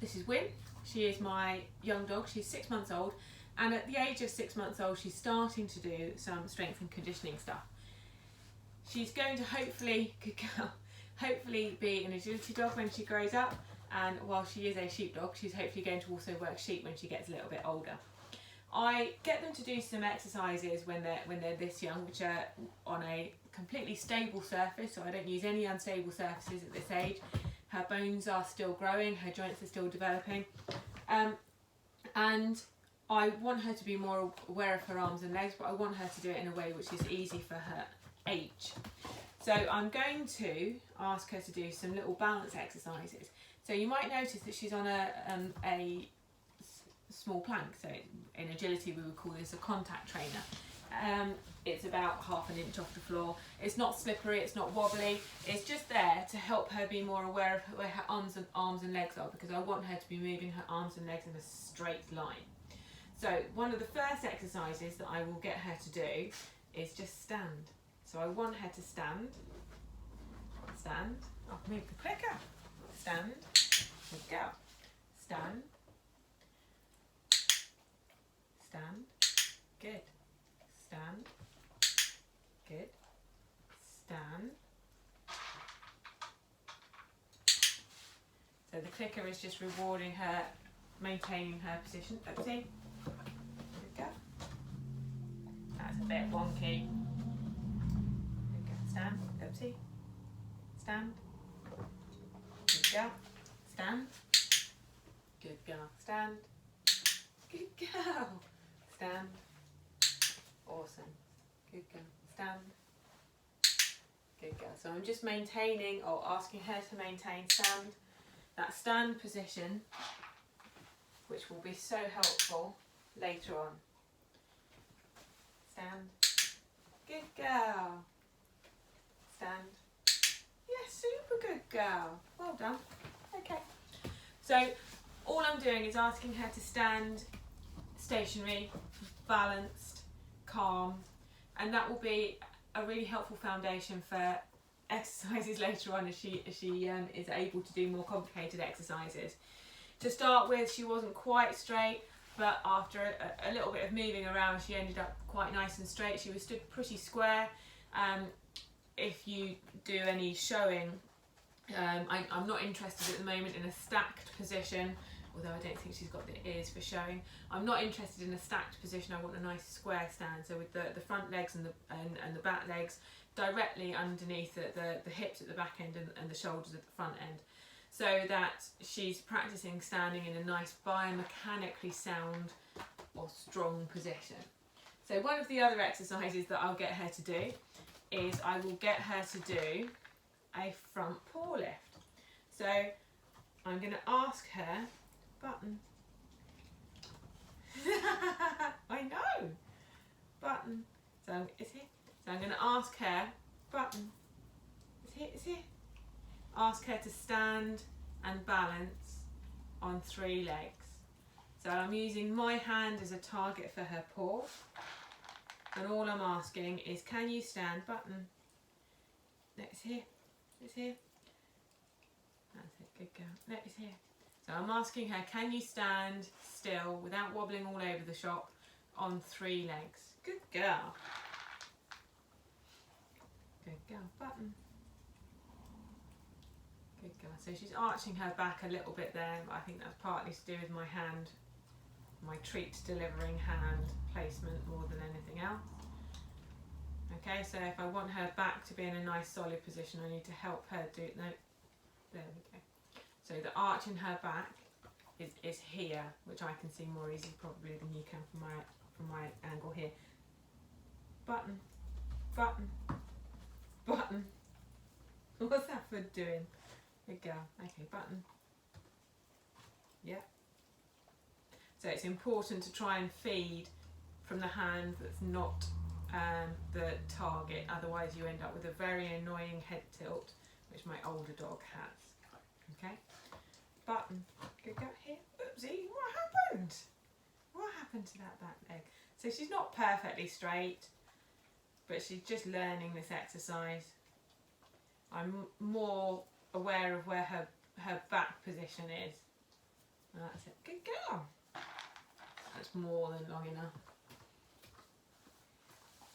This is Wynn. She is my young dog. She's 6 months old, and at the age of 6 months old she's starting to do some strength and conditioning stuff. She's going to hopefully be an agility dog when she grows up, and while she is a sheepdog, she's hopefully going to also work sheep when she gets a little bit older. I get them to do some exercises when they're this young, which are on a completely stable surface, so I don't use any unstable surfaces at this age. Her bones are still growing, her joints are still developing, and I want her to be more aware of her arms and legs, but I want her to do it in a way which is easy for her age. So I'm going to ask her to do some little balance exercises. So you might notice that she's on a small plank, so in agility we would call this a contact trainer. It's about ½ an inch off the floor. It's not slippery, it's not wobbly, it's just there to help her be more aware of where her arms and legs are, because I want her to be moving her arms and legs in a straight line. So one of the first exercises that I will get her to do is just stand. So I want her to stand, I'll move the clicker, stand, good go, stand, good, stand, good, stand. So the clicker is just rewarding her, maintaining her position. Oopsie. Good go. That's a bit wonky. Good go. Stand. Oopsie. Stand. Good go. Stand. Good girl. Stand. Good girl. Stand. Awesome. Good girl. Stand. Good girl. So I'm just maintaining, or asking her to maintain that stand position, which will be so helpful later on. Stand. Good girl. Stand. Yes, super good girl. Well done. Okay. So all I'm doing is asking her to stand stationary, balanced, calm, and that will be a really helpful foundation for exercises later on as she is able to do more complicated exercises. To start with, she wasn't quite straight, but after a little bit of moving around, she ended up quite nice and straight. She was stood pretty square. If you do any showing, I'm not interested at the moment in a stacked position, although I don't think she's got the ears for showing. I'm not interested in a stacked position. I want a nice square stand, so with the front legs and the back legs directly underneath the hips at the back end and the shoulders at the front end, so that she's practicing standing in a nice biomechanically sound or strong position. So one of the other exercises that I'll get her to do is I will get her to do a front paw lift. So I'm going to ask her, button. I know, button. So it's here. So I'm going to ask her, button. It's here. Ask her to stand and balance on 3 legs. So I'm using my hand as a target for her paw, and all I'm asking is, can you stand, button? No, it's here. It's here. That's it, good girl. No, it's here. So I'm asking her, can you stand still without wobbling all over the shop on 3 legs? Good girl. Good girl, button. Good girl. So she's arching her back a little bit there, but I think that's partly to do with my hand, my treat delivering hand placement more than anything else. Okay, so if I want her back to be in a nice solid position, I need to help her do, no, there we go. So the arch in her back is here, which I can see more easily probably than you can from my angle here. Button, button, button. What's that foot doing? Good girl. Okay, button. Yeah. So it's important to try and feed from the hand that's not the target, otherwise you end up with a very annoying head tilt, which my older dog has. Okay, button. Good go here. Oopsie, what happened? What happened to that back leg? So she's not perfectly straight, but she's just learning this exercise. I'm more aware of where her back position is. That's it. Good girl. That's more than long enough.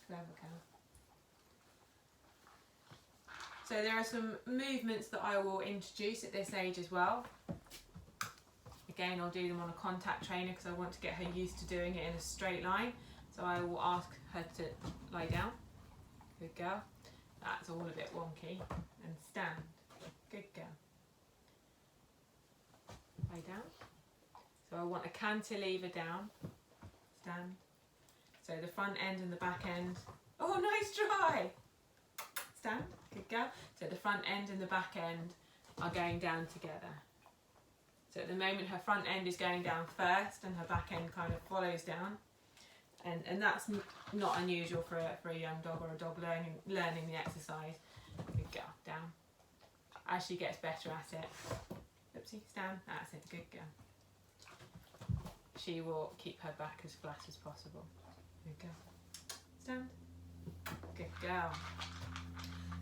Clever girl. So there are some movements that I will introduce at this age as well. Again, I'll do them on a contact trainer because I want to get her used to doing it in a straight line. So I will ask her to lie down. Good girl. That's all a bit wonky. And stand. Good girl. Lie down. So I want a cantilever down. Stand. So the front end and the back end. Oh, nice try. Stand. Good girl. So the front end and the back end are going down together. So at the moment her front end is going down first and her back end kind of follows down. And that's not unusual for a young dog or a dog learning the exercise. Good girl. Down. As she gets better at it. Oopsie. Stand. That's it. Good girl. She will keep her back as flat as possible. Good girl. Stand. Good girl.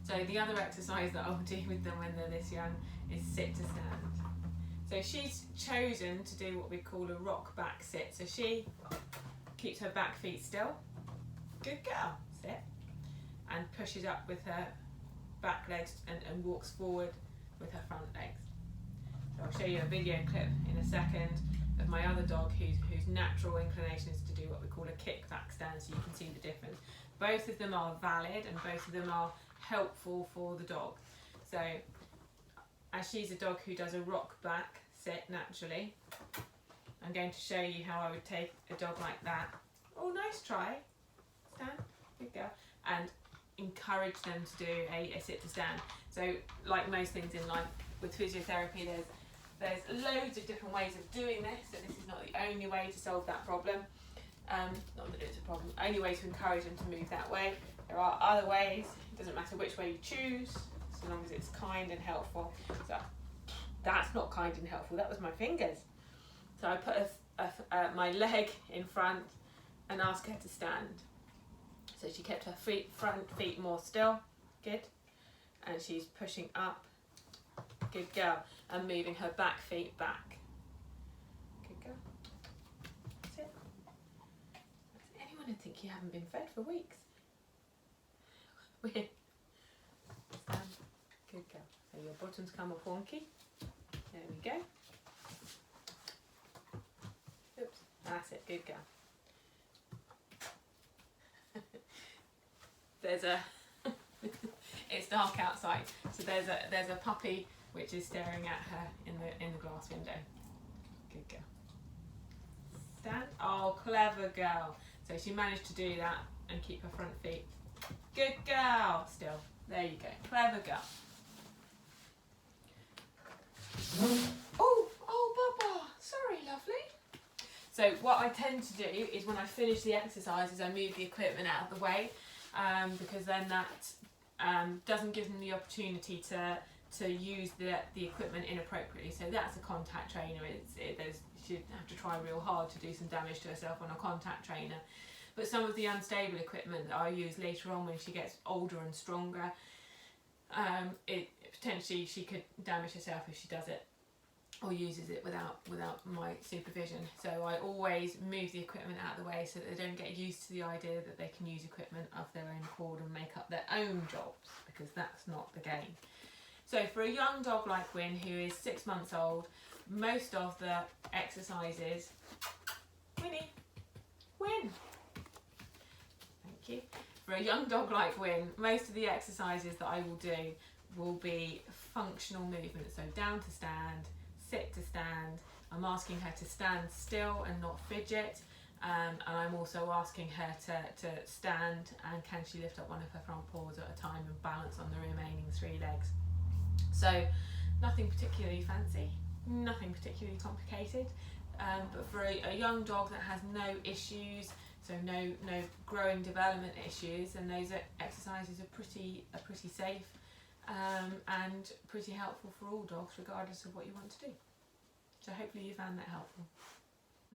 So the other exercise that I'll do with them when they're this young is sit to stand. So she's chosen to do what we call a rock back sit. So she keeps her back feet still. Good girl. Sit. And pushes up with her back legs and walks forward with her front legs. So I'll show you a video clip in a second of my other dog whose natural inclination is to do what we call a kick back stand, so you can see the difference. Both of them are valid and both of them are helpful for the dog. So as she's a dog who does a rock back sit naturally, I'm going to show you how I would take a dog like that. Oh, nice try. Stand. Good girl. And encourage them to do a sit to stand. So like most things in life with physiotherapy, there's loads of different ways of doing this, so this is not the only way to solve that problem. Not that it's a problem, only way to encourage them to move that way. There are other ways, it doesn't matter which way you choose, so long as it's kind and helpful. So that's not kind and helpful, that was my fingers. So I put my leg in front and ask her to stand. So she kept her front feet more still, good. And she's pushing up, good girl, and moving her back feet back. Good girl. That's it. Does anyone think you haven't been fed for weeks? Weird. Stand. Good girl. So your bottoms come up wonky. There we go. Oops. That's it. Good girl. There's a it's dark outside, so there's a puppy which is staring at her in the glass window. Good girl. Stand. Oh, clever girl. So she managed to do that and keep her front feet. Good girl. Still. There you go. Clever girl. Oh, Bubba. Sorry, lovely. So what I tend to do is when I finish the exercises, I move the equipment out of the way, because then that doesn't give them the opportunity to use the equipment inappropriately. So that's a contact trainer. She'd have to try real hard to do some damage to herself on a contact trainer. But some of the unstable equipment that I use later on when she gets older and stronger, potentially she could damage herself if she does it or uses it without my supervision. So I always move the equipment out of the way so that they don't get used to the idea that they can use equipment of their own accord and make up their own jobs, because that's not the game. So for a young dog like Wynn, who is 6 months old, most of the exercises... Winnie! Wynn! Thank you. For a young dog like Wynn, most of the exercises that I will do will be functional movements. So down to stand, sit to stand. I'm asking her to stand still and not fidget. And I'm also asking her to stand, and can she lift up one of her front paws at a time and balance on the remaining 3 legs. So nothing particularly fancy, nothing particularly complicated, but for a young dog that has no issues, so no growing development issues, then those exercises are pretty safe and pretty helpful for all dogs, regardless of what you want to do. So hopefully you found that helpful.